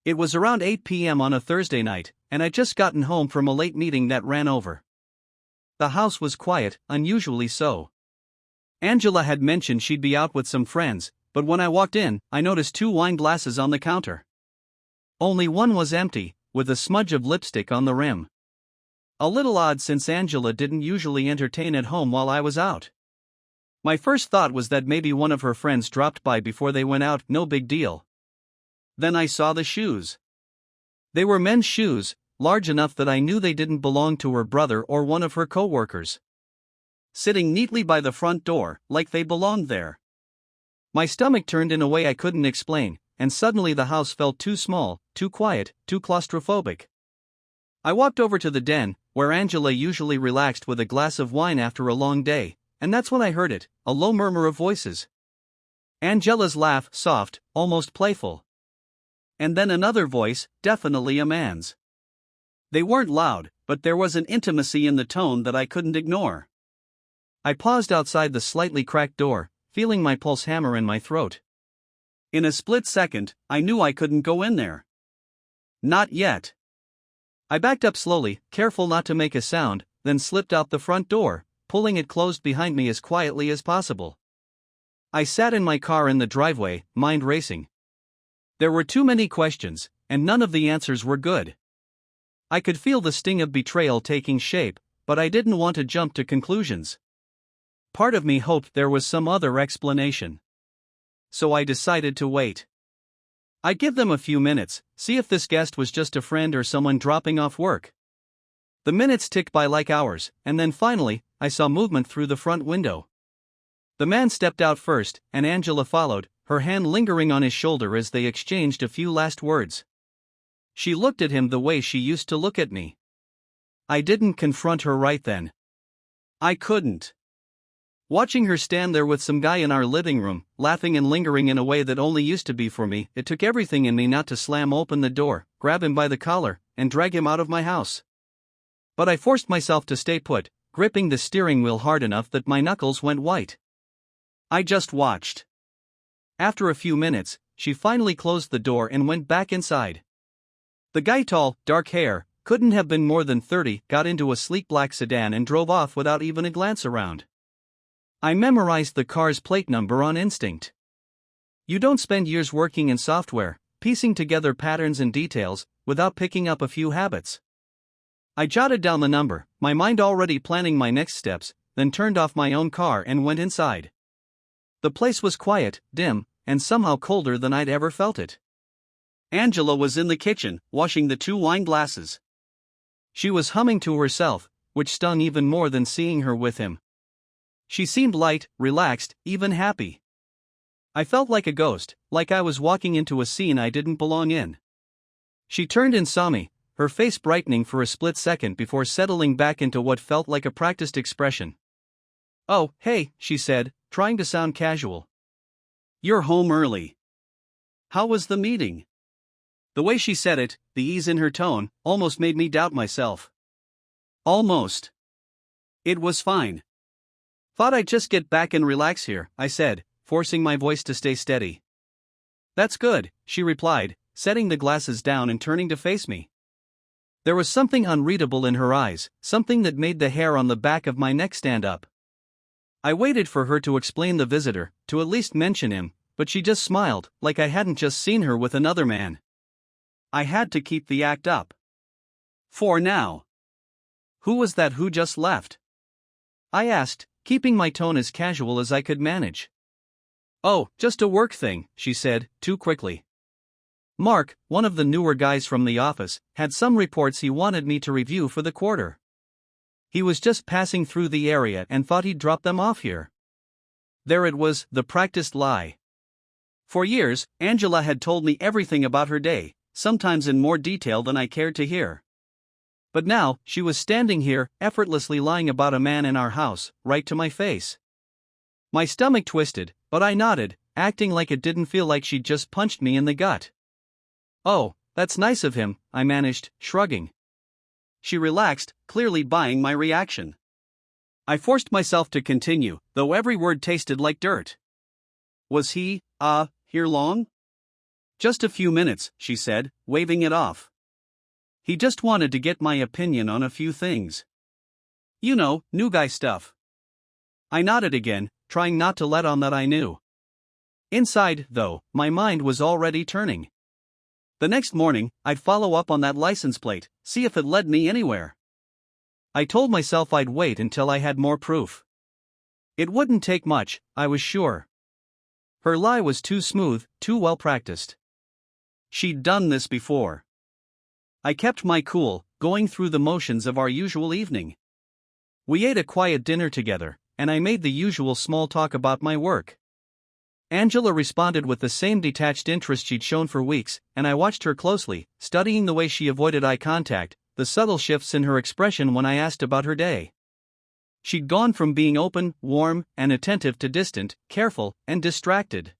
It was around 8 p.m. on a Thursday night, and I'd just gotten home from a late meeting that ran over. The house was quiet, unusually so. Angela had mentioned she'd be out with some friends, but when I walked in, I noticed 2 wine glasses on the counter. Only one was empty, with a smudge of lipstick on the rim. A little odd since Angela didn't usually entertain at home while I was out. My first thought was that maybe one of her friends dropped by before they went out, no big deal. Then I saw the shoes. They were men's shoes, large enough that I knew they didn't belong to her brother or one of her co-workers. Sitting neatly by the front door, like they belonged there. My stomach turned in a way I couldn't explain, and suddenly the house felt too small, too quiet, too claustrophobic. I walked over to the den, where Angela usually relaxed with a glass of wine after a long day, and that's when I heard it, a low murmur of voices. Angela's laugh, soft, almost playful. And then another voice, definitely a man's. They weren't loud, but there was an intimacy in the tone that I couldn't ignore. I paused outside the slightly cracked door, feeling my pulse hammer in my throat. In a split second, I knew I couldn't go in there. Not yet. I backed up slowly, careful not to make a sound, then slipped out the front door, pulling it closed behind me as quietly as possible. I sat in my car in the driveway, mind racing. There were too many questions, and none of the answers were good. I could feel the sting of betrayal taking shape, but I didn't want to jump to conclusions. Part of me hoped there was some other explanation. So I decided to wait. I'd give them a few minutes, see if this guest was just a friend or someone dropping off work. The minutes ticked by like hours, and then finally, I saw movement through the front window. The man stepped out first, and Angela followed, her hand lingering on his shoulder as they exchanged a few last words. She looked at him the way she used to look at me. I didn't confront her right then. I couldn't. Watching her stand there with some guy in our living room, laughing and lingering in a way that only used to be for me, it took everything in me not to slam open the door, grab him by the collar, and drag him out of my house. But I forced myself to stay put, gripping the steering wheel hard enough that my knuckles went white. I just watched. After a few minutes, she finally closed the door and went back inside. The guy, tall, dark hair, couldn't have been more than 30, got into a sleek black sedan and drove off without even a glance around. I memorized the car's plate number on instinct. You don't spend years working in software, piecing together patterns and details, without picking up a few habits. I jotted down the number, my mind already planning my next steps, then turned off my own car and went inside. The place was quiet, dim, and somehow colder than I'd ever felt it. Angela was in the kitchen, washing the 2 wine glasses. She was humming to herself, which stung even more than seeing her with him. She seemed light, relaxed, even happy. I felt like a ghost, like I was walking into a scene I didn't belong in. She turned and saw me, her face brightening for a split second before settling back into what felt like a practiced expression. "Oh, hey," she said, trying to sound casual. "You're home early. How was the meeting?" The way she said it, the ease in her tone, almost made me doubt myself. Almost. It was fine. "Thought I'd just get back and relax here," I said, forcing my voice to stay steady. "That's good," she replied, setting the glasses down and turning to face me. There was something unreadable in her eyes, something that made the hair on the back of my neck stand up. I waited for her to explain the visitor, to at least mention him, but she just smiled, like I hadn't just seen her with another man. I had to keep the act up. For now. "Who was that who just left?" I asked, keeping my tone as casual as I could manage. "Oh, just a work thing," she said, too quickly. "Mark, one of the newer guys from the office, had some reports he wanted me to review for the quarter. He was just passing through the area and thought he'd drop them off here." There it was, the practiced lie. For years, Angela had told me everything about her day, sometimes in more detail than I cared to hear. But now, she was standing here, effortlessly lying about a man in our house, right to my face. My stomach twisted, but I nodded, acting like it didn't feel like she'd just punched me in the gut. "Oh, that's nice of him," I managed, shrugging. She relaxed, clearly buying my reaction. I forced myself to continue, though every word tasted like dirt. "Was he, here long?" Just a few minutes, she said, waving it off. He just wanted to get my opinion on a few things. You know, new guy stuff. I nodded again, trying not to let on that I knew. Inside, though, my mind was already turning. The next morning, I'd follow up on that license plate, see if it led me anywhere. I told myself I'd wait until I had more proof. It wouldn't take much, I was sure. Her lie was too smooth, too well practiced. She'd done this before. I kept my cool, going through the motions of our usual evening. We ate a quiet dinner together, and I made the usual small talk about my work. Angela responded with the same detached interest she'd shown for weeks, and I watched her closely, studying the way she avoided eye contact, the subtle shifts in her expression when I asked about her day. She'd gone from being open, warm, and attentive to distant, careful, and distracted.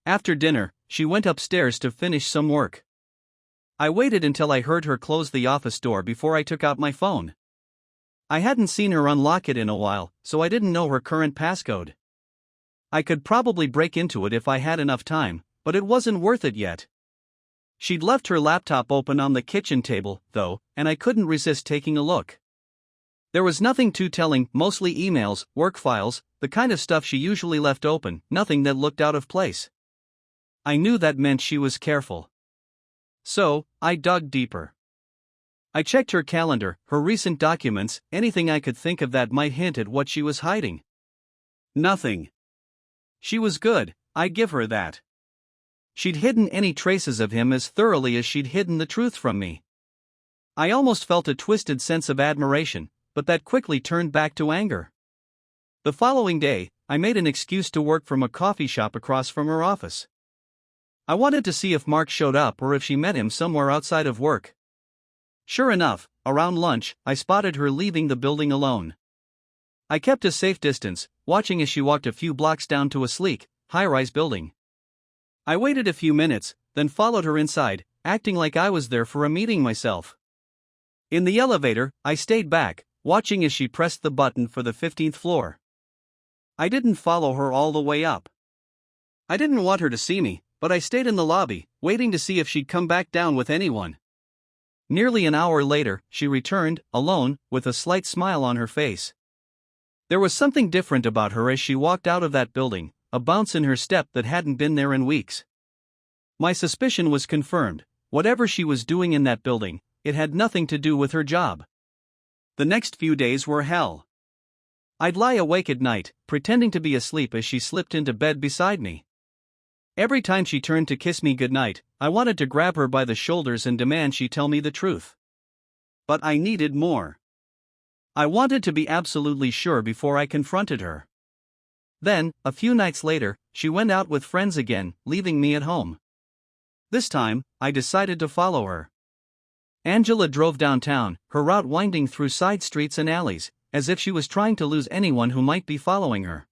After dinner, she went upstairs to finish some work. I waited until I heard her close the office door before I took out my phone. I hadn't seen her unlock it in a while, so I didn't know her current passcode. I could probably break into it if I had enough time, but it wasn't worth it yet. She'd left her laptop open on the kitchen table, though, and I couldn't resist taking a look. There was nothing too telling, mostly emails, work files, the kind of stuff she usually left open, nothing that looked out of place. I knew that meant she was careful. So, I dug deeper. I checked her calendar, her recent documents, anything I could think of that might hint at what she was hiding. Nothing. She was good, I'd give her that. She'd hidden any traces of him as thoroughly as she'd hidden the truth from me. I almost felt a twisted sense of admiration, but that quickly turned back to anger. The following day, I made an excuse to work from a coffee shop across from her office. I wanted to see if Mark showed up or if she met him somewhere outside of work. Sure enough, around lunch, I spotted her leaving the building alone. I kept a safe distance, watching as she walked a few blocks down to a sleek, high-rise building. I waited a few minutes, then followed her inside, acting like I was there for a meeting myself. In the elevator, I stayed back, watching as she pressed the button for the 15th floor. I didn't follow her all the way up. I didn't want her to see me, but I stayed in the lobby, waiting to see if she'd come back down with anyone. Nearly an hour later, she returned, alone, with a slight smile on her face. There was something different about her as she walked out of that building, a bounce in her step that hadn't been there in weeks. My suspicion was confirmed. Whatever she was doing in that building, it had nothing to do with her job. The next few days were hell. I'd lie awake at night, pretending to be asleep as she slipped into bed beside me. Every time she turned to kiss me goodnight, I wanted to grab her by the shoulders and demand she tell me the truth. But I needed more. I wanted to be absolutely sure before I confronted her. Then, a few nights later, she went out with friends again, leaving me at home. This time, I decided to follow her. Angela drove downtown, her route winding through side streets and alleys, as if she was trying to lose anyone who might be following her.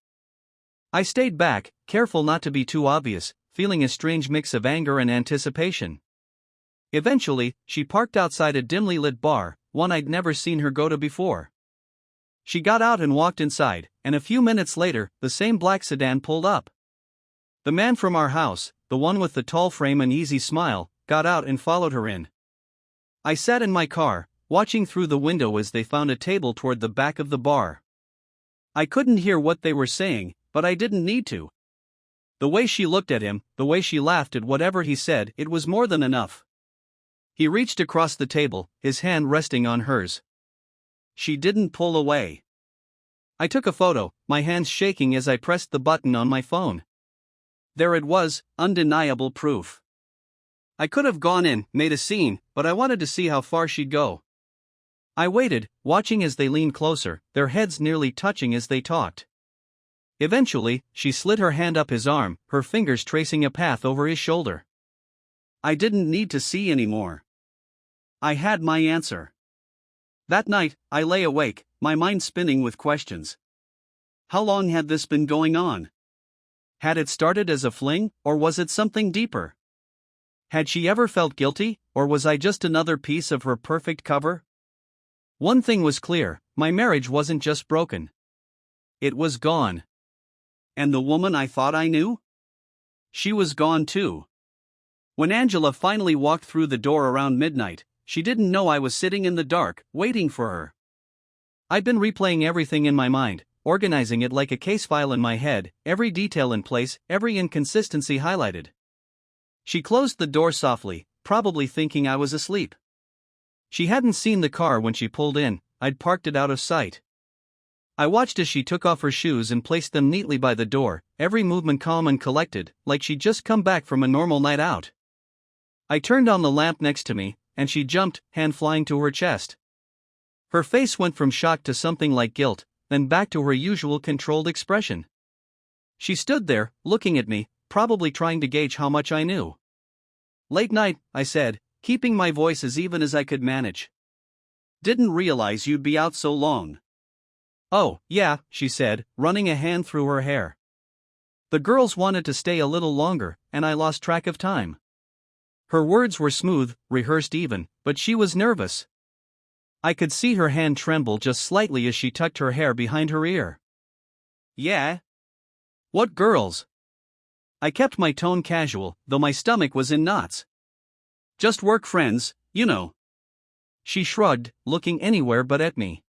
I stayed back, careful not to be too obvious, feeling a strange mix of anger and anticipation. Eventually, she parked outside a dimly lit bar, one I'd never seen her go to before. She got out and walked inside, and a few minutes later, the same black sedan pulled up. The man from our house, the one with the tall frame and easy smile, got out and followed her in. I sat in my car, watching through the window as they found a table toward the back of the bar. I couldn't hear what they were saying, but I didn't need to. The way she looked at him, the way she laughed at whatever he said, it was more than enough. He reached across the table, his hand resting on hers. She didn't pull away. I took a photo, my hands shaking as I pressed the button on my phone. There it was, undeniable proof. I could have gone in, made a scene, but I wanted to see how far she'd go. I waited, watching as they leaned closer, their heads nearly touching as they talked. Eventually, she slid her hand up his arm, her fingers tracing a path over his shoulder. I didn't need to see anymore. I had my answer. That night, I lay awake, my mind spinning with questions. How long had this been going on? Had it started as a fling, or was it something deeper? Had she ever felt guilty, or was I just another piece of her perfect cover? One thing was clear, my marriage wasn't just broken. It was gone. And the woman I thought I knew? She was gone too. When Angela finally walked through the door around midnight, she didn't know I was sitting in the dark, waiting for her. I'd been replaying everything in my mind, organizing it like a case file in my head, every detail in place, every inconsistency highlighted. She closed the door softly, probably thinking I was asleep. She hadn't seen the car when she pulled in. I'd parked it out of sight. I watched as she took off her shoes and placed them neatly by the door, every movement calm and collected, like she'd just come back from a normal night out. I turned on the lamp next to me, and she jumped, hand flying to her chest. Her face went from shock to something like guilt, then back to her usual controlled expression. She stood there, looking at me, probably trying to gauge how much I knew. "Late night," I said, keeping my voice as even as I could manage. "Didn't realize you'd be out so long." "Oh, yeah," she said, running a hand through her hair. "The girls wanted to stay a little longer, and I lost track of time." Her words were smooth, rehearsed even, but she was nervous. I could see her hand tremble just slightly as she tucked her hair behind her ear. "Yeah? What girls?" I kept my tone casual, though my stomach was in knots. "Just work friends, you know." She shrugged, looking anywhere but at me.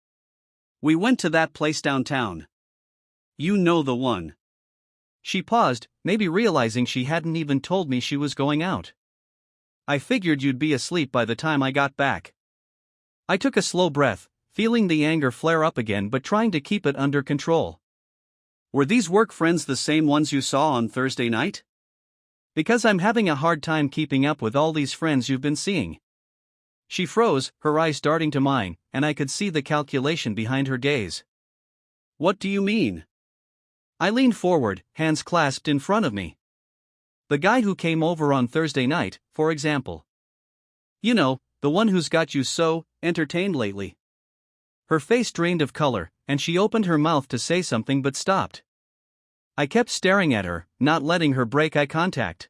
"We went to that place downtown. You know the one." She paused, maybe realizing she hadn't even told me she was going out. "I figured you'd be asleep by the time I got back." I took a slow breath, feeling the anger flare up again but trying to keep it under control. "Were these work friends the same ones you saw on Thursday night?" "Because I'm having a hard time keeping up with all these friends you've been seeing." She froze, her eyes darting to mine, and I could see the calculation behind her gaze. "What do you mean?" I leaned forward, hands clasped in front of me. "The guy who came over on Thursday night, for example. You know, the one who's got you so entertained lately." Her face drained of color, and she opened her mouth to say something but stopped. I kept staring at her, not letting her break eye contact.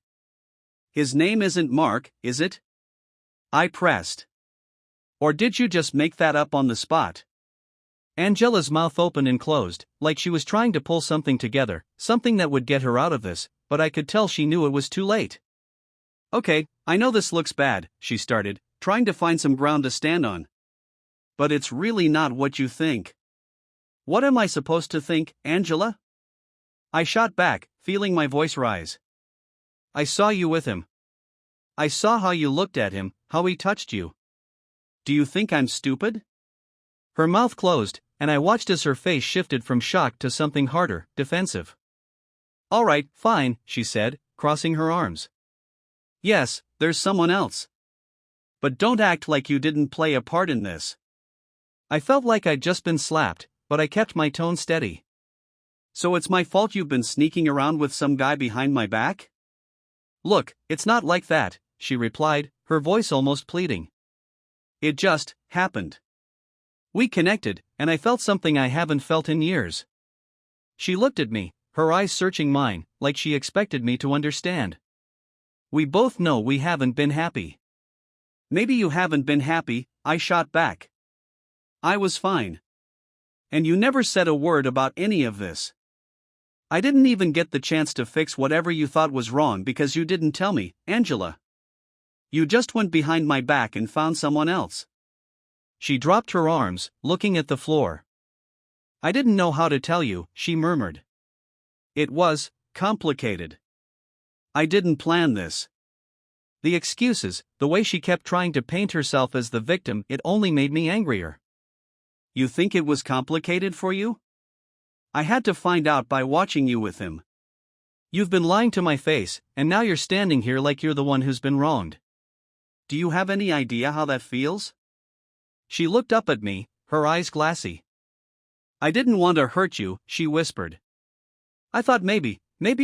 "His name isn't Mark, is it?" I pressed. "Or did you just make that up on the spot?" Angela's mouth opened and closed, like she was trying to pull something together, something that would get her out of this, but I could tell she knew it was too late. "Okay, I know this looks bad," she started, trying to find some ground to stand on. "But it's really not what you think." "What am I supposed to think, Angela?" I shot back, feeling my voice rise. "I saw you with him. I saw how you looked at him, how he touched you. Do you think I'm stupid?" Her mouth closed, and I watched as her face shifted from shock to something harder, defensive. "All right, fine," she said, crossing her arms. "Yes, there's someone else. But don't act like you didn't play a part in this." I felt like I'd just been slapped, but I kept my tone steady. "So it's my fault you've been sneaking around with some guy behind my back?" "Look, it's not like that," she replied, her voice almost pleading. "It just happened. We connected, and I felt something I haven't felt in years." She looked at me, her eyes searching mine, like she expected me to understand. "We both know we haven't been happy." "Maybe you haven't been happy," I shot back. "I was fine. And you never said a word about any of this. I didn't even get the chance to fix whatever you thought was wrong because you didn't tell me, Angela. You just went behind my back and found someone else." She dropped her arms, looking at the floor. "I didn't know how to tell you," she murmured. "It was complicated. I didn't plan this." The excuses, the way she kept trying to paint herself as the victim, it only made me angrier. "You think it was complicated for you? I had to find out by watching you with him. You've been lying to my face, and now you're standing here like you're the one who's been wronged. Do you have any idea how that feels?" She looked up at me, her eyes glassy. "I didn't want to hurt you," she whispered. "I thought maybe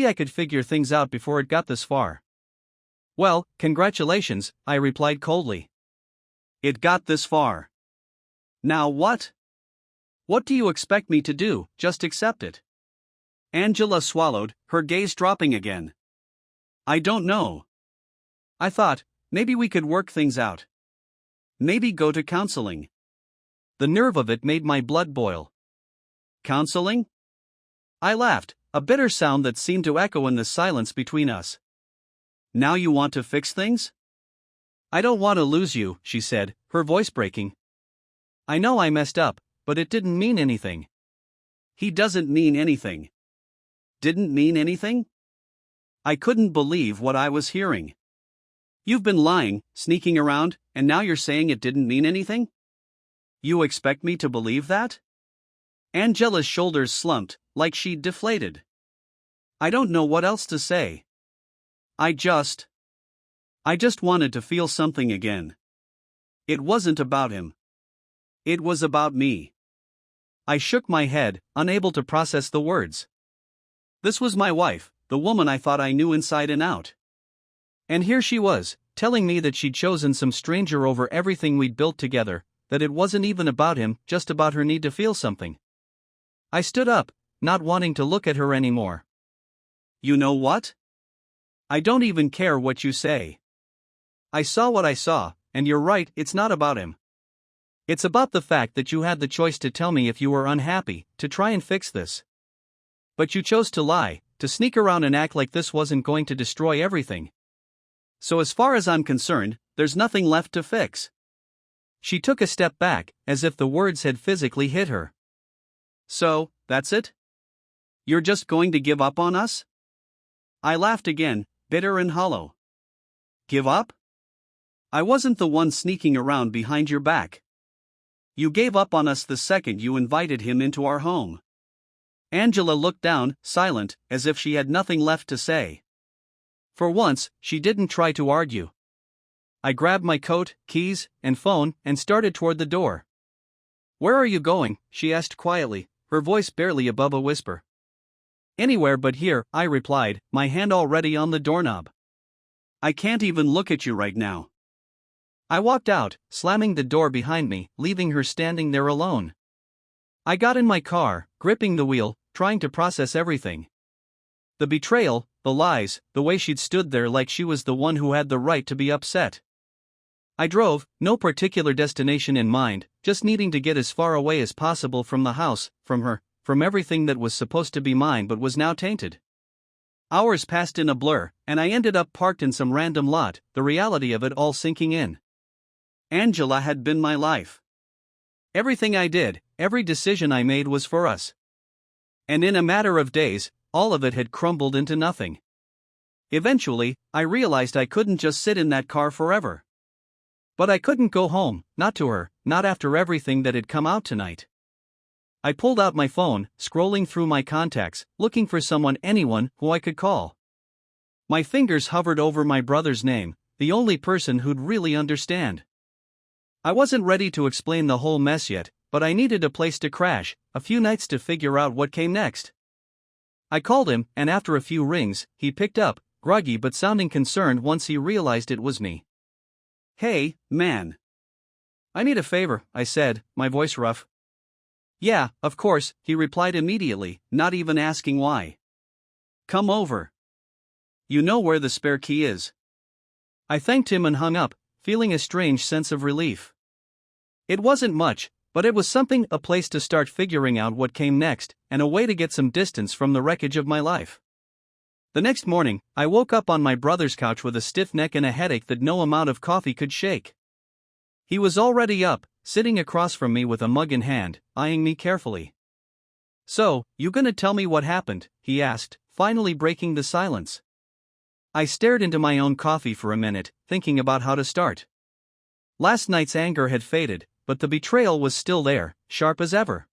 I could figure things out before it got this far." "Well, congratulations," I replied coldly. "It got this far. Now what? What do you expect me to do, just accept it?" Angela swallowed, her gaze dropping again. "I don't know. I thought, maybe we could work things out. Maybe go to counseling." The nerve of it made my blood boil. "Counseling?" I laughed, a bitter sound that seemed to echo in the silence between us. Now you want to fix things? I don't want to lose you, she said, her voice breaking. I know I messed up, but it didn't mean anything. He doesn't mean anything. Didn't mean anything? I couldn't believe what I was hearing. You've been lying, sneaking around, and now you're saying it didn't mean anything? You expect me to believe that? Angela's shoulders slumped, like she'd deflated. I don't know what else to say. I just wanted to feel something again. It wasn't about him. It was about me. I shook my head, unable to process the words. This was my wife, the woman I thought I knew inside and out. And here she was, telling me that she'd chosen some stranger over everything we'd built together, that it wasn't even about him, just about her need to feel something. I stood up, not wanting to look at her anymore. You know what? I don't even care what you say. I saw what I saw, and you're right, it's not about him. It's about the fact that you had the choice to tell me if you were unhappy, to try and fix this. But you chose to lie, to sneak around and act like this wasn't going to destroy everything. So as far as I'm concerned, there's nothing left to fix. She took a step back, as if the words had physically hit her. So, that's it? You're just going to give up on us? I laughed again, bitter and hollow. Give up? I wasn't the one sneaking around behind your back. You gave up on us the second you invited him into our home. Angela looked down, silent, as if she had nothing left to say. For once, she didn't try to argue. I grabbed my coat, keys, and phone, and started toward the door. Where are you going? She asked quietly, her voice barely above a whisper. Anywhere but here, I replied, my hand already on the doorknob. I can't even look at you right now. I walked out, slamming the door behind me, leaving her standing there alone. I got in my car, gripping the wheel, trying to process everything. The betrayal, the lies, the way she'd stood there like she was the one who had the right to be upset. I drove, no particular destination in mind, just needing to get as far away as possible from the house, from her, from everything that was supposed to be mine but was now tainted. Hours passed in a blur, and I ended up parked in some random lot, the reality of it all sinking in. Angela had been my life. Everything I did, every decision I made was for us. And in a matter of days, all of it had crumbled into nothing. Eventually, I realized I couldn't just sit in that car forever. But I couldn't go home, not to her, not after everything that had come out tonight. I pulled out my phone, scrolling through my contacts, looking for anyone who I could call. My fingers hovered over my brother's name, the only person who'd really understand. I wasn't ready to explain the whole mess yet, but I needed a place to crash, a few nights to figure out what came next. I called him, and after a few rings, he picked up, groggy but sounding concerned once he realized it was me. Hey, man. I need a favor, I said, my voice rough. Yeah, of course, he replied immediately, not even asking why. Come over. You know where the spare key is. I thanked him and hung up, feeling a strange sense of relief. It wasn't much, but it was something, a place to start figuring out what came next, and a way to get some distance from the wreckage of my life. The next morning, I woke up on my brother's couch with a stiff neck and a headache that no amount of coffee could shake. He was already up, sitting across from me with a mug in hand, eyeing me carefully. So, you gonna tell me what happened? He asked, finally breaking the silence. I stared into my own coffee for a minute, thinking about how to start. Last night's anger had faded, but the betrayal was still there, sharp as ever.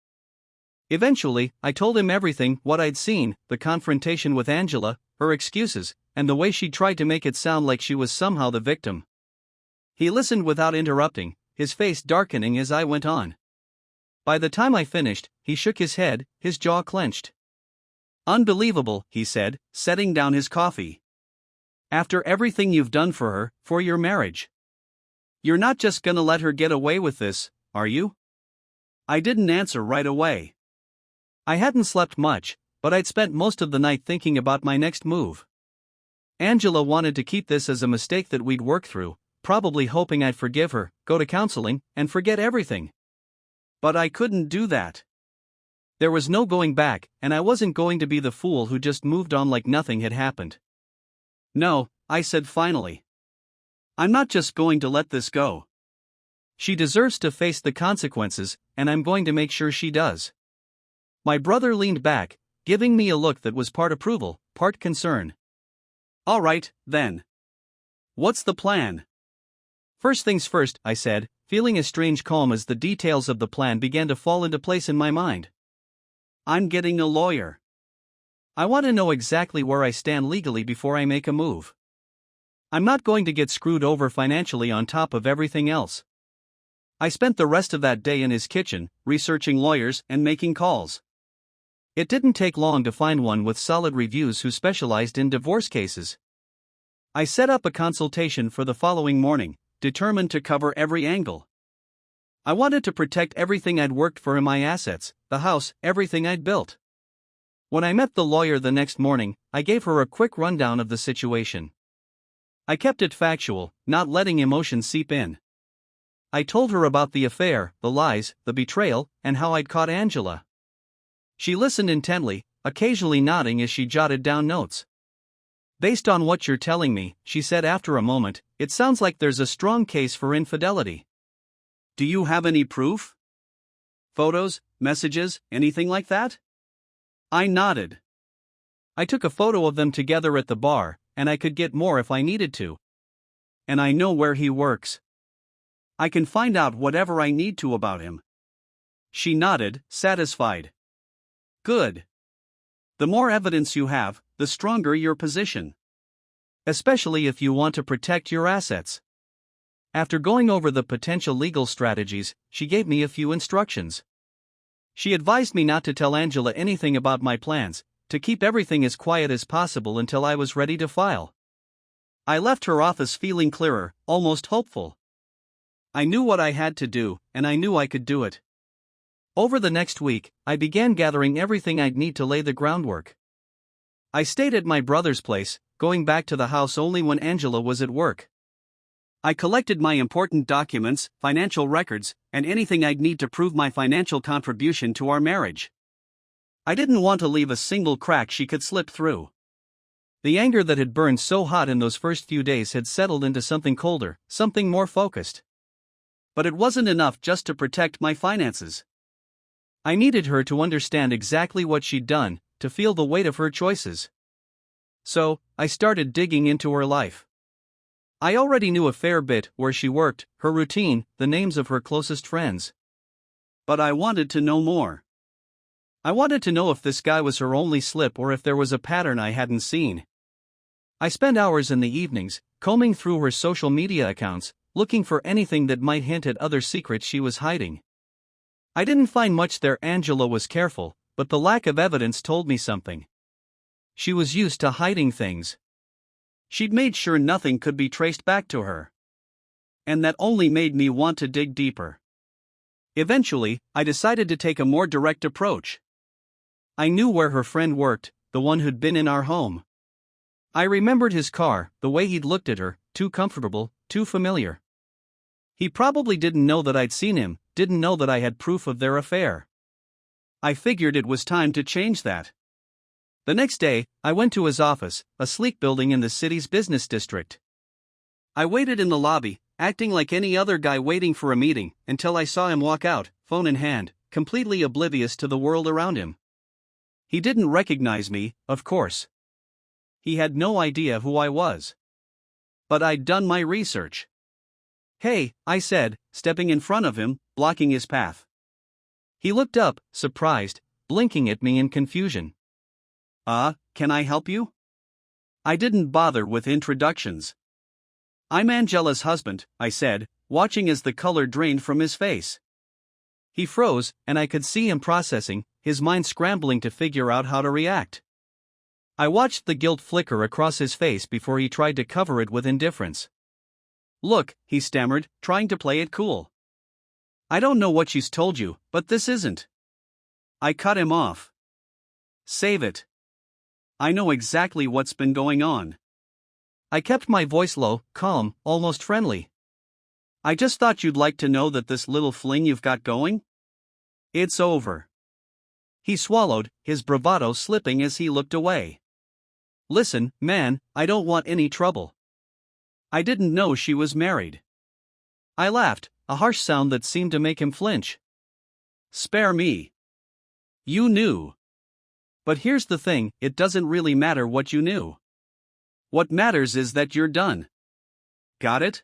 Eventually, I told him everything, what I'd seen, the confrontation with Angela, her excuses, and the way she tried to make it sound like she was somehow the victim. He listened without interrupting, his face darkening as I went on. By the time I finished, he shook his head, his jaw clenched. Unbelievable, he said, setting down his coffee. After everything you've done for her, for your marriage. You're not just gonna let her get away with this, are you? I didn't answer right away. I hadn't slept much, but I'd spent most of the night thinking about my next move. Angela wanted to keep this as a mistake that we'd work through, probably hoping I'd forgive her, go to counseling, and forget everything. But I couldn't do that. There was no going back, and I wasn't going to be the fool who just moved on like nothing had happened. No, I said finally. I'm not just going to let this go. She deserves to face the consequences, and I'm going to make sure she does. My brother leaned back, giving me a look that was part approval, part concern. All right, then. What's the plan? First things first, I said, feeling a strange calm as the details of the plan began to fall into place in my mind. I'm getting a lawyer. I want to know exactly where I stand legally before I make a move. I'm not going to get screwed over financially on top of everything else. I spent the rest of that day in his kitchen, researching lawyers and making calls. It didn't take long to find one with solid reviews who specialized in divorce cases. I set up a consultation for the following morning, determined to cover every angle. I wanted to protect everything I'd worked for in my assets, the house, everything I'd built. When I met the lawyer the next morning, I gave her a quick rundown of the situation. I kept it factual, not letting emotion seep in. I told her about the affair, the lies, the betrayal, and how I'd caught Angela. She listened intently, occasionally nodding as she jotted down notes. Based on what you're telling me, she said after a moment, it sounds like there's a strong case for infidelity. Do you have any proof? Photos, messages, anything like that? I nodded. I took a photo of them together at the bar, and I could get more if I needed to. And I know where he works. I can find out whatever I need to about him. She nodded, satisfied. Good. The more evidence you have, the stronger your position. Especially if you want to protect your assets. After going over the potential legal strategies, she gave me a few instructions. She advised me not to tell Angela anything about my plans, to keep everything as quiet as possible until I was ready to file. I left her office feeling clearer, almost hopeful. I knew what I had to do, and I knew I could do it. Over the next week, I began gathering everything I'd need to lay the groundwork. I stayed at my brother's place, going back to the house only when Angela was at work. I collected my important documents, financial records, and anything I'd need to prove my financial contribution to our marriage. I didn't want to leave a single crack she could slip through. The anger that had burned so hot in those first few days had settled into something colder, something more focused. But it wasn't enough just to protect my finances. I needed her to understand exactly what she'd done, to feel the weight of her choices. So, I started digging into her life. I already knew a fair bit where she worked, her routine, the names of her closest friends. But I wanted to know more. I wanted to know if this guy was her only slip or if there was a pattern I hadn't seen. I spent hours in the evenings, combing through her social media accounts, looking for anything that might hint at other secrets she was hiding. I didn't find much there. Angela was careful, but the lack of evidence told me something. She was used to hiding things. She'd made sure nothing could be traced back to her. And that only made me want to dig deeper. Eventually, I decided to take a more direct approach. I knew where her friend worked, the one who'd been in our home. I remembered his car, the way he'd looked at her, too comfortable, too familiar. He probably didn't know that I'd seen him, didn't know that I had proof of their affair. I figured it was time to change that. The next day, I went to his office, a sleek building in the city's business district. I waited in the lobby, acting like any other guy waiting for a meeting, until I saw him walk out, phone in hand, completely oblivious to the world around him. He didn't recognize me, of course. He had no idea who I was. But I'd done my research. "Hey," I said, stepping in front of him, blocking his path. He looked up, surprised, blinking at me in confusion. Can I help you?" I didn't bother with introductions. "I'm Angela's husband," I said, watching as the color drained from his face. He froze, and I could see him processing, his mind scrambling to figure out how to react. I watched the guilt flicker across his face before he tried to cover it with indifference. "Look," he stammered, trying to play it cool. "I don't know what she's told you, but this isn't." I cut him off. "Save it. I know exactly what's been going on." I kept my voice low, calm, almost friendly. "I just thought you'd like to know that this little fling you've got going? It's over." He swallowed, his bravado slipping as he looked away. "Listen, man, I don't want any trouble. I didn't know she was married. I laughed, a harsh sound that seemed to make him flinch. Spare me. You knew. But here's the thing, it doesn't really matter what you knew. What matters is that you're done. Got it?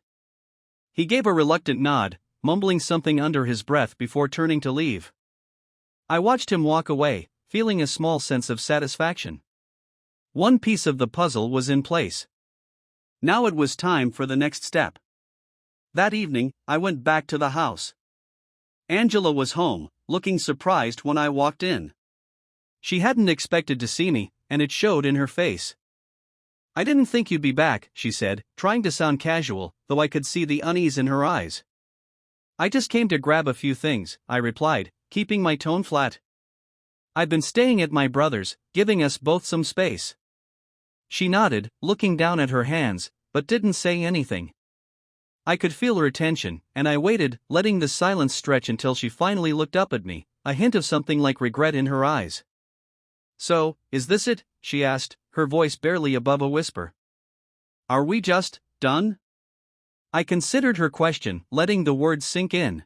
He gave a reluctant nod, mumbling something under his breath before turning to leave. I watched him walk away, feeling a small sense of satisfaction. One piece of the puzzle was in place. Now it was time for the next step. That evening, I went back to the house. Angela was home, looking surprised when I walked in. She hadn't expected to see me, and it showed in her face. I didn't think you'd be back, she said, trying to sound casual, though I could see the unease in her eyes. I just came to grab a few things, I replied, keeping my tone flat. I've been staying at my brother's, giving us both some space. She nodded, looking down at her hands, but didn't say anything. I could feel her tension, and I waited, letting the silence stretch until she finally looked up at me, a hint of something like regret in her eyes. So, is this it? She asked, her voice barely above a whisper. Are we just done? I considered her question, letting the words sink in.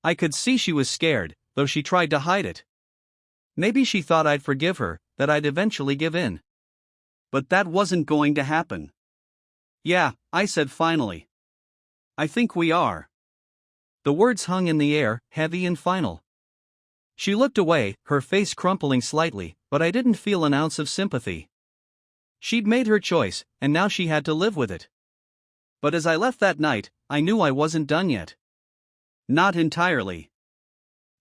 I could see she was scared, though she tried to hide it. Maybe she thought I'd forgive her, that I'd eventually give in. But that wasn't going to happen. Yeah, I said finally. I think we are. The words hung in the air, heavy and final. She looked away, her face crumpling slightly, but I didn't feel an ounce of sympathy. She'd made her choice, and now she had to live with it. But as I left that night, I knew I wasn't done yet. Not entirely.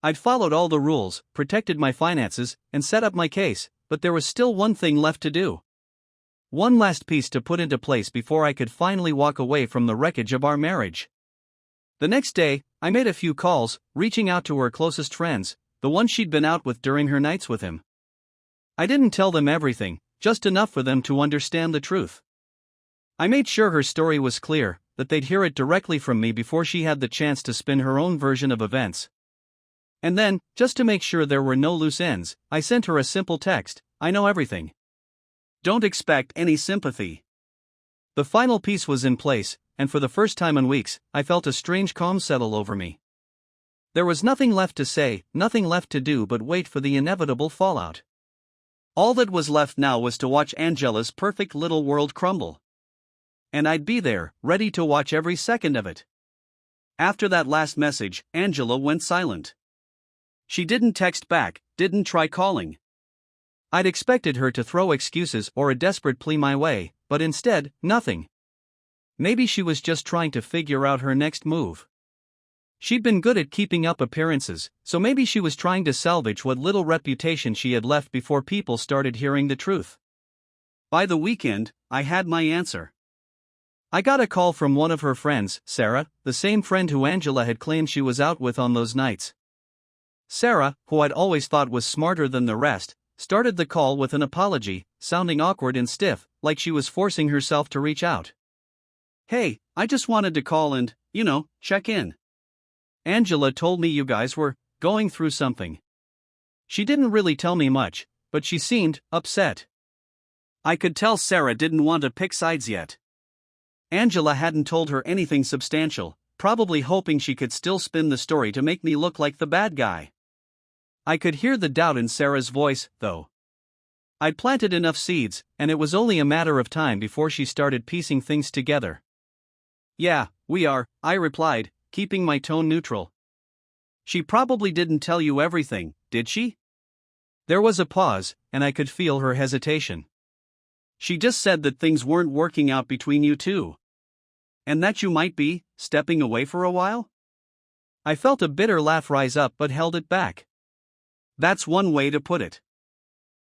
I'd followed all the rules, protected my finances, and set up my case, but there was still one thing left to do. One last piece to put into place before I could finally walk away from the wreckage of our marriage. The next day, I made a few calls, reaching out to her closest friends, the ones she'd been out with during her nights with him. I didn't tell them everything, just enough for them to understand the truth. I made sure her story was clear, that they'd hear it directly from me before she had the chance to spin her own version of events. And then, just to make sure there were no loose ends, I sent her a simple text: I know everything. Don't expect any sympathy. The final piece was in place, and for the first time in weeks, I felt a strange calm settle over me. There was nothing left to say, nothing left to do but wait for the inevitable fallout. All that was left now was to watch Angela's perfect little world crumble. And I'd be there, ready to watch every second of it. After that last message, Angela went silent. She didn't text back, didn't try calling. I'd expected her to throw excuses or a desperate plea my way, but instead, nothing. Maybe she was just trying to figure out her next move. She'd been good at keeping up appearances, so maybe she was trying to salvage what little reputation she had left before people started hearing the truth. By the weekend, I had my answer. I got a call from one of her friends, Sarah, the same friend who Angela had claimed she was out with on those nights. Sarah, who I'd always thought was smarter than the rest, started the call with an apology, sounding awkward and stiff, like she was forcing herself to reach out. Hey, I just wanted to call and, check in. Angela told me you guys were going through something. She didn't really tell me much, but she seemed upset. I could tell Sarah didn't want to pick sides yet. Angela hadn't told her anything substantial, probably hoping she could still spin the story to make me look like the bad guy. I could hear the doubt in Sarah's voice, though. I'd planted enough seeds, and it was only a matter of time before she started piecing things together. Yeah, we are, I replied, keeping my tone neutral. She probably didn't tell you everything, did she? There was a pause, and I could feel her hesitation. She just said that things weren't working out between you two. And that you might be stepping away for a while? I felt a bitter laugh rise up but held it back. That's one way to put it.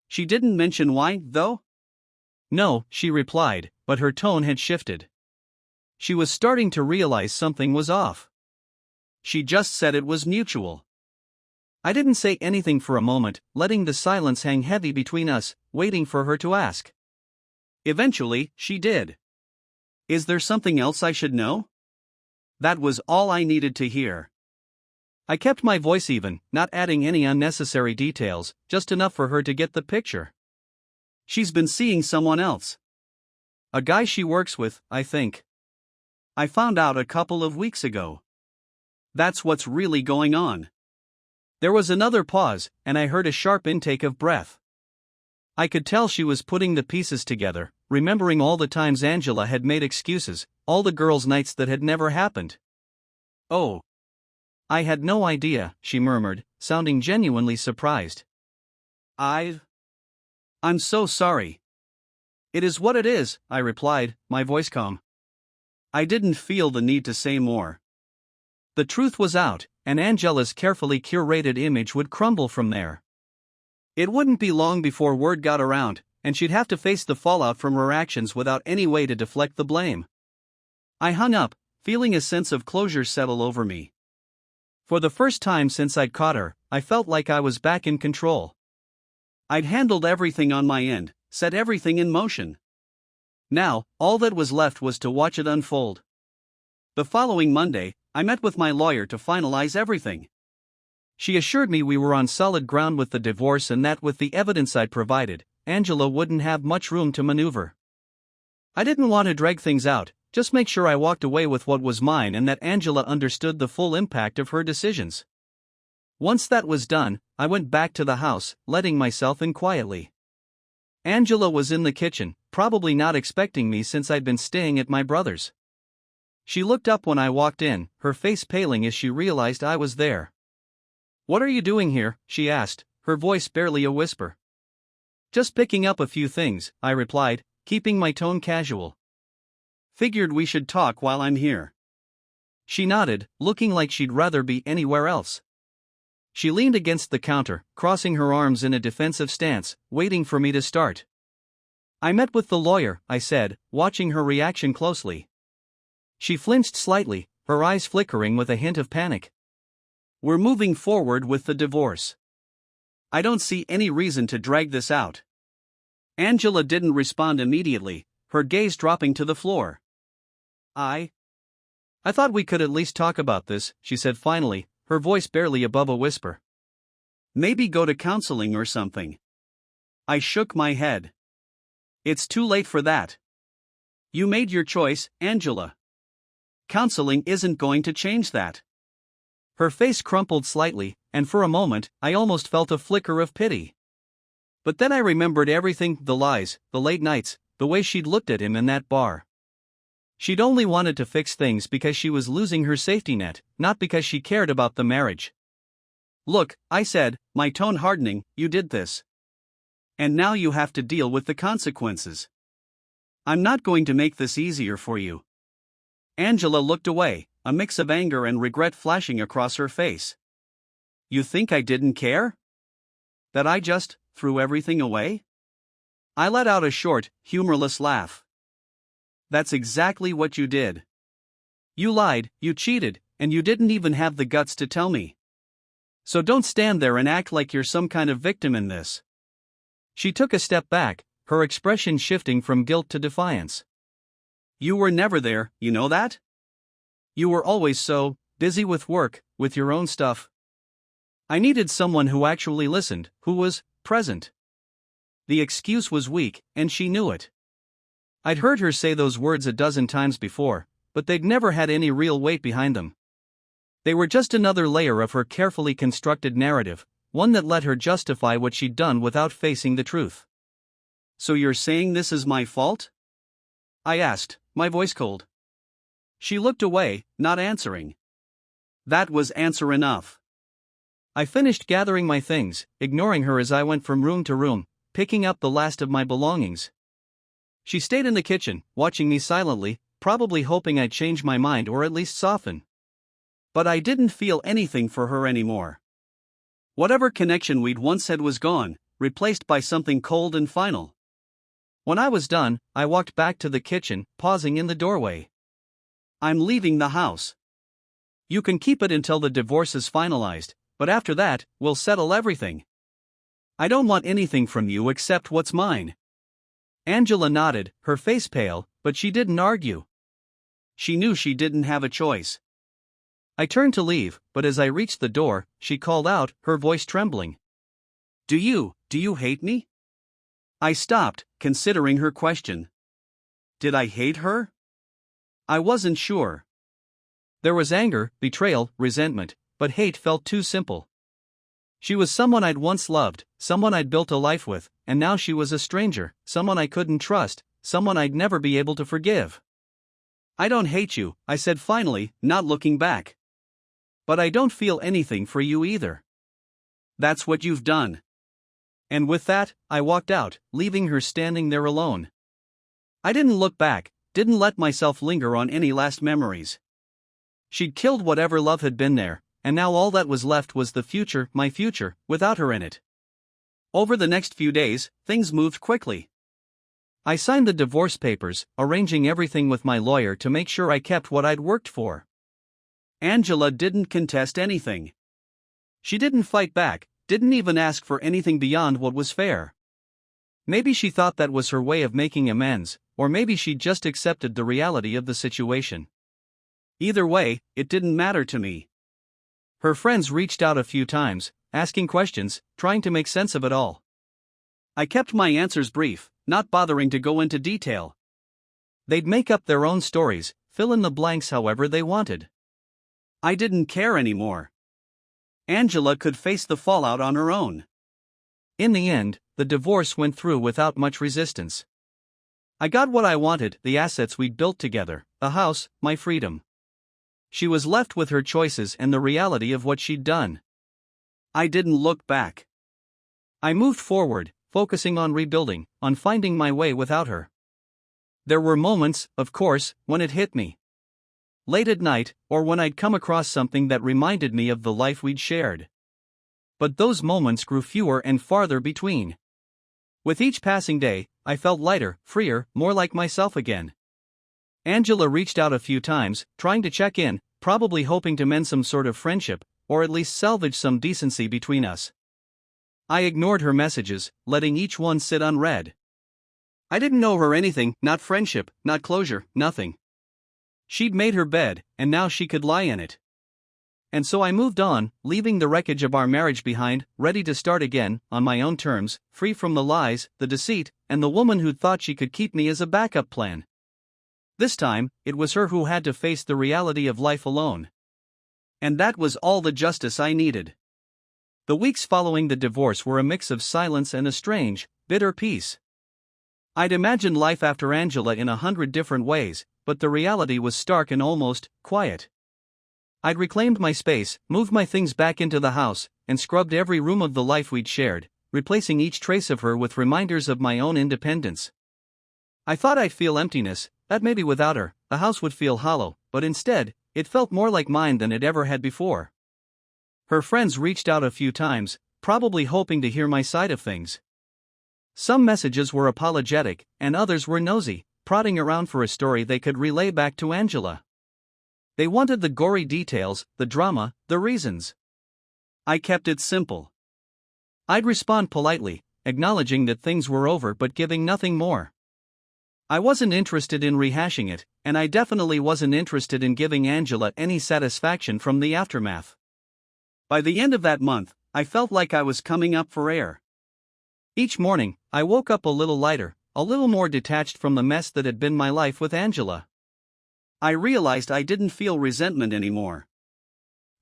She didn't mention why, though? No, she replied, but her tone had shifted. She was starting to realize something was off. She just said it was mutual. I didn't say anything for a moment, letting the silence hang heavy between us, waiting for her to ask. Eventually, she did. Is there something else I should know? That was all I needed to hear. I kept my voice even, not adding any unnecessary details, just enough for her to get the picture. She's been seeing someone else. A guy she works with, I think. I found out a couple of weeks ago. That's what's really going on. There was another pause, and I heard a sharp intake of breath. I could tell she was putting the pieces together, remembering all the times Angela had made excuses, all the girls' nights that had never happened. Oh. I had no idea, she murmured, sounding genuinely surprised. I'm so sorry. It is what it is, I replied, my voice calm. I didn't feel the need to say more. The truth was out, and Angela's carefully curated image would crumble from there. It wouldn't be long before word got around, and she'd have to face the fallout from her actions without any way to deflect the blame. I hung up, feeling a sense of closure settle over me. For the first time since I'd caught her, I felt like I was back in control. I'd handled everything on my end, set everything in motion. Now, all that was left was to watch it unfold. The following Monday, I met with my lawyer to finalize everything. She assured me we were on solid ground with the divorce and that with the evidence I'd provided, Angela wouldn't have much room to maneuver. I didn't want to drag things out, just make sure I walked away with what was mine and that Angela understood the full impact of her decisions. Once that was done, I went back to the house, letting myself in quietly. Angela was in the kitchen, probably not expecting me since I'd been staying at my brother's. She looked up when I walked in, her face paling as she realized I was there. "What are you doing here?" she asked, her voice barely a whisper. "Just picking up a few things," I replied, keeping my tone casual. "Figured we should talk while I'm here." She nodded, looking like she'd rather be anywhere else. She leaned against the counter, crossing her arms in a defensive stance, waiting for me to start. "I met with the lawyer," I said, watching her reaction closely. She flinched slightly, her eyes flickering with a hint of panic. "We're moving forward with the divorce. I don't see any reason to drag this out." Angela didn't respond immediately, her gaze dropping to the floor. I thought we could at least talk about this," she said finally, her voice barely above a whisper. "Maybe go to counseling or something." I shook my head. "It's too late for that. You made your choice, Angela. Counseling isn't going to change that." Her face crumpled slightly, and for a moment, I almost felt a flicker of pity. But then I remembered everything, the lies, the late nights, the way she'd looked at him in that bar. She'd only wanted to fix things because she was losing her safety net, not because she cared about the marriage. "Look," I said, my tone hardening, "you did this. And now you have to deal with the consequences. I'm not going to make this easier for you." Angela looked away, a mix of anger and regret flashing across her face. "You think I didn't care? That I just threw everything away?" I let out a short, humorless laugh. "That's exactly what you did. You lied, you cheated, and you didn't even have the guts to tell me. So don't stand there and act like you're some kind of victim in this." She took a step back, her expression shifting from guilt to defiance. "You were never there, you know that? You were always so busy with work, with your own stuff. I needed someone who actually listened, who was present." The excuse was weak, and she knew it. I'd heard her say those words a dozen times before, but they'd never had any real weight behind them. They were just another layer of her carefully constructed narrative, one that let her justify what she'd done without facing the truth. "So you're saying this is my fault?" I asked, my voice cold. She looked away, not answering. That was answer enough. I finished gathering my things, ignoring her as I went from room to room, picking up the last of my belongings. She stayed in the kitchen, watching me silently, probably hoping I'd change my mind or at least soften. But I didn't feel anything for her anymore. Whatever connection we'd once had was gone, replaced by something cold and final. When I was done, I walked back to the kitchen, pausing in the doorway. "I'm leaving the house. You can keep it until the divorce is finalized, but after that, we'll settle everything. I don't want anything from you except what's mine." Angela nodded, her face pale, but she didn't argue. She knew she didn't have a choice. I turned to leave, but as I reached the door, she called out, her voice trembling. Do you hate me?" I stopped, considering her question. Did I hate her? I wasn't sure. There was anger, betrayal, resentment, but hate felt too simple. She was someone I'd once loved, someone I'd built a life with, and now she was a stranger, someone I couldn't trust, someone I'd never be able to forgive. I don't hate you, I said finally, not looking back. But I don't feel anything for you either. That's what you've done. And with that, I walked out, leaving her standing there alone. I didn't look back, didn't let myself linger on any last memories. She'd killed whatever love had been there, and now all that was left was the future, my future, without her in it. Over the next few days, things moved quickly. I signed the divorce papers, arranging everything with my lawyer to make sure I kept what I'd worked for. Angela didn't contest anything. She didn't fight back, didn't even ask for anything beyond what was fair. Maybe she thought that was her way of making amends, or maybe she just accepted the reality of the situation. Either way, it didn't matter to me. Her friends reached out a few times, asking questions, trying to make sense of it all. I kept my answers brief, not bothering to go into detail. They'd make up their own stories, fill in the blanks however they wanted. I didn't care anymore. Angela could face the fallout on her own. In the end, the divorce went through without much resistance. I got what I wanted, the assets we'd built together, the house, my freedom. She was left with her choices and the reality of what she'd done. I didn't look back. I moved forward, focusing on rebuilding, on finding my way without her. There were moments, of course, when it hit me. Late at night, or when I'd come across something that reminded me of the life we'd shared. But those moments grew fewer and farther between. With each passing day, I felt lighter, freer, more like myself again. Angela reached out a few times, trying to check in, probably hoping to mend some sort of friendship, or at least salvage some decency between us. I ignored her messages, letting each one sit unread. I didn't owe her anything, not friendship, not closure, nothing. She'd made her bed, and now she could lie in it. And so I moved on, leaving the wreckage of our marriage behind, ready to start again, on my own terms, free from the lies, the deceit, and the woman who thought she could keep me as a backup plan. This time, it was her who had to face the reality of life alone. And that was all the justice I needed. The weeks following the divorce were a mix of silence and a strange, bitter peace. I'd imagined life after Angela in 100 different ways, but the reality was stark and almost quiet. I'd reclaimed my space, moved my things back into the house, and scrubbed every room of the life we'd shared, replacing each trace of her with reminders of my own independence. I thought I'd feel emptiness, that maybe without her, the house would feel hollow, but instead, it felt more like mine than it ever had before. Her friends reached out a few times, probably hoping to hear my side of things. Some messages were apologetic, and others were nosy, prodding around for a story they could relay back to Angela. They wanted the gory details, the drama, the reasons. I kept it simple. I'd respond politely, acknowledging that things were over but giving nothing more. I wasn't interested in rehashing it, and I definitely wasn't interested in giving Angela any satisfaction from the aftermath. By the end of that month, I felt like I was coming up for air. Each morning, I woke up a little lighter, a little more detached from the mess that had been my life with Angela. I realized I didn't feel resentment anymore.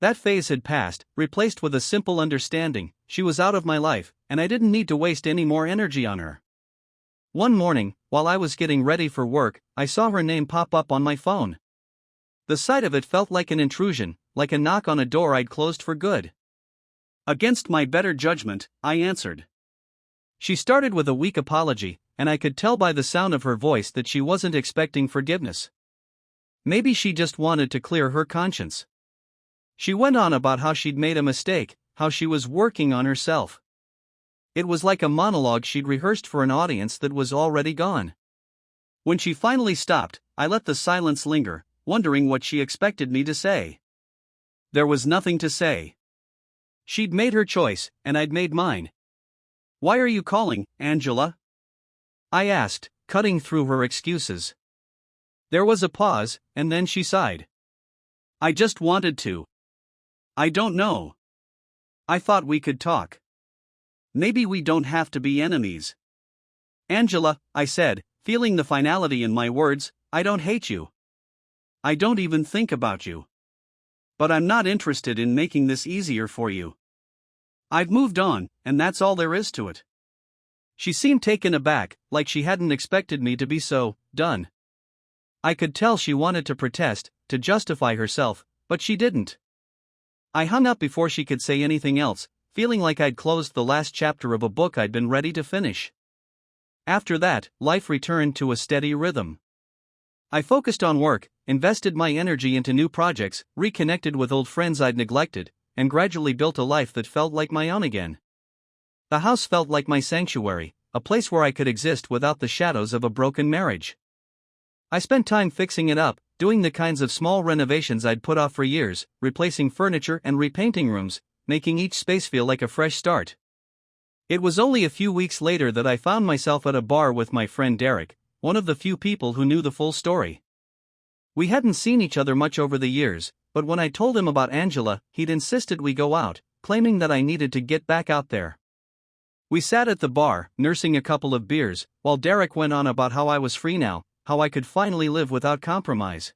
That phase had passed, replaced with a simple understanding: she was out of my life, and I didn't need to waste any more energy on her. One morning, while I was getting ready for work, I saw her name pop up on my phone. The sight of it felt like an intrusion, like a knock on a door I'd closed for good. Against my better judgment, I answered. She started with a weak apology, and I could tell by the sound of her voice that she wasn't expecting forgiveness. Maybe she just wanted to clear her conscience. She went on about how she'd made a mistake, how she was working on herself. It was like a monologue she'd rehearsed for an audience that was already gone. When she finally stopped, I let the silence linger, wondering what she expected me to say. There was nothing to say. She'd made her choice, and I'd made mine. "Why are you calling, Angela?" I asked, cutting through her excuses. There was a pause, and then she sighed. "I just wanted to. I don't know. I thought we could talk. Maybe we don't have to be enemies." "Angela," I said, feeling the finality in my words, "I don't hate you. I don't even think about you. But I'm not interested in making this easier for you. I've moved on, and that's all there is to it." She seemed taken aback, like she hadn't expected me to be so done. I could tell she wanted to protest, to justify herself, but she didn't. I hung up before she could say anything else, feeling like I'd closed the last chapter of a book I'd been ready to finish. After that, life returned to a steady rhythm. I focused on work, invested my energy into new projects, reconnected with old friends I'd neglected, and gradually built a life that felt like my own again. The house felt like my sanctuary, a place where I could exist without the shadows of a broken marriage. I spent time fixing it up, doing the kinds of small renovations I'd put off for years, replacing furniture and repainting rooms, making each space feel like a fresh start. It was only a few weeks later that I found myself at a bar with my friend Derek, one of the few people who knew the full story. We hadn't seen each other much over the years, but when I told him about Angela, he'd insisted we go out, claiming that I needed to get back out there. We sat at the bar, nursing a couple of beers, while Derek went on about how I was free now, how I could finally live without compromise.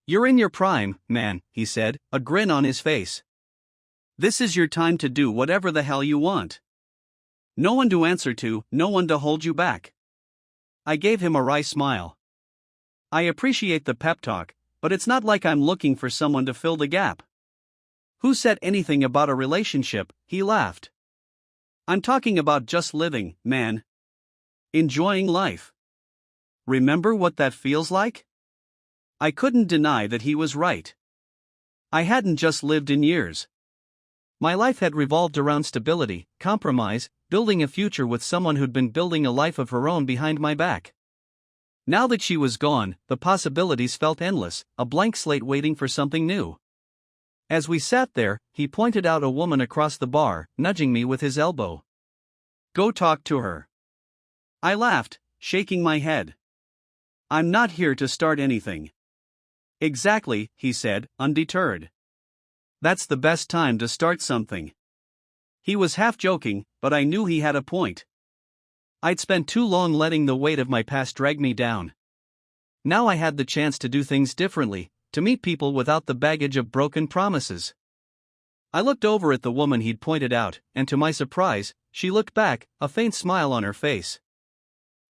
"You're in your prime, man," he said, a grin on his face. "This is your time to do whatever the hell you want. No one to answer to, no one to hold you back." I gave him a wry smile. "I appreciate the pep talk, but it's not like I'm looking for someone to fill the gap." "Who said anything about a relationship?" he laughed. "I'm talking about just living, man. Enjoying life. Remember what that feels like?" I couldn't deny that he was right. I hadn't just lived in years. My life had revolved around stability, compromise, building a future with someone who'd been building a life of her own behind my back. Now that she was gone, the possibilities felt endless, a blank slate waiting for something new. As we sat there, he pointed out a woman across the bar, nudging me with his elbow. "Go talk to her." I laughed, shaking my head. "I'm not here to start anything." "Exactly," he said, undeterred. "That's the best time to start something." He was half joking, but I knew he had a point. I'd spent too long letting the weight of my past drag me down. Now I had the chance to do things differently, to meet people without the baggage of broken promises. I looked over at the woman he'd pointed out, and to my surprise, she looked back, a faint smile on her face.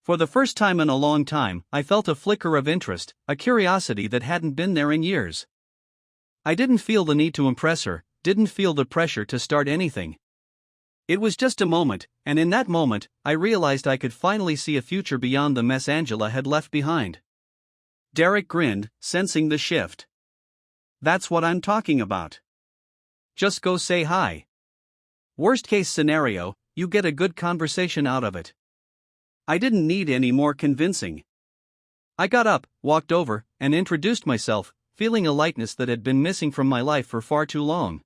For the first time in a long time, I felt a flicker of interest, a curiosity that hadn't been there in years. I didn't feel the need to impress her, didn't feel the pressure to start anything. It was just a moment, and in that moment, I realized I could finally see a future beyond the mess Angela had left behind. Derek grinned, sensing the shift. "That's what I'm talking about. Just go say hi. Worst case scenario, you get a good conversation out of it." I didn't need any more convincing. I got up, walked over, and introduced myself, feeling a lightness that had been missing from my life for far too long.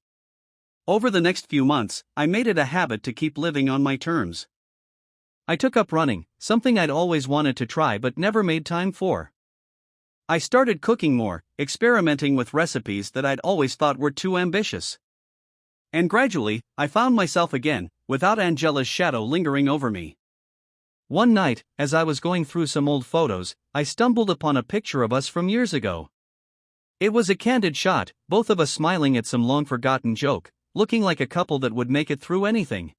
Over the next few months, I made it a habit to keep living on my terms. I took up running, something I'd always wanted to try but never made time for. I started cooking more, experimenting with recipes that I'd always thought were too ambitious. And gradually, I found myself again, without Angela's shadow lingering over me. One night, as I was going through some old photos, I stumbled upon a picture of us from years ago. It was a candid shot, both of us smiling at some long-forgotten joke, looking like a couple that would make it through anything.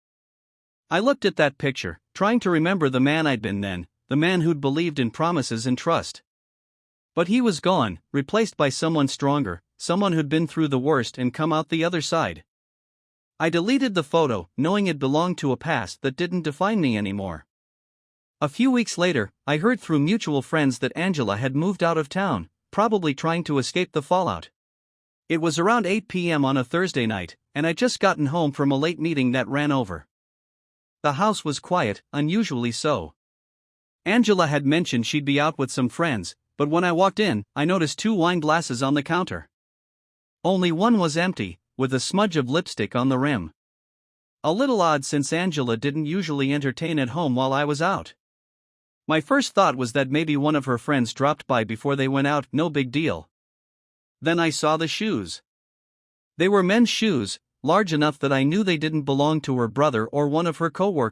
I looked at that picture, trying to remember the man I'd been then, the man who'd believed in promises and trust. But he was gone, replaced by someone stronger, someone who'd been through the worst and come out the other side. I deleted the photo, knowing it belonged to a past that didn't define me anymore. A few weeks later, I heard through mutual friends that Angela had moved out of town, probably trying to escape the fallout. It was around 8 p.m. on a Thursday night, and I'd just gotten home from a late meeting that ran over. The house was quiet, unusually so. Angela had mentioned she'd be out with some friends, but when I walked in, I noticed 2 wine glasses on the counter. Only one was empty, with a smudge of lipstick on the rim. A little odd since Angela didn't usually entertain at home while I was out. My first thought was that maybe one of her friends dropped by before they went out, no big deal. Then I saw the shoes. They were men's shoes, large enough that I knew they didn't belong to her brother or one of her coworkers.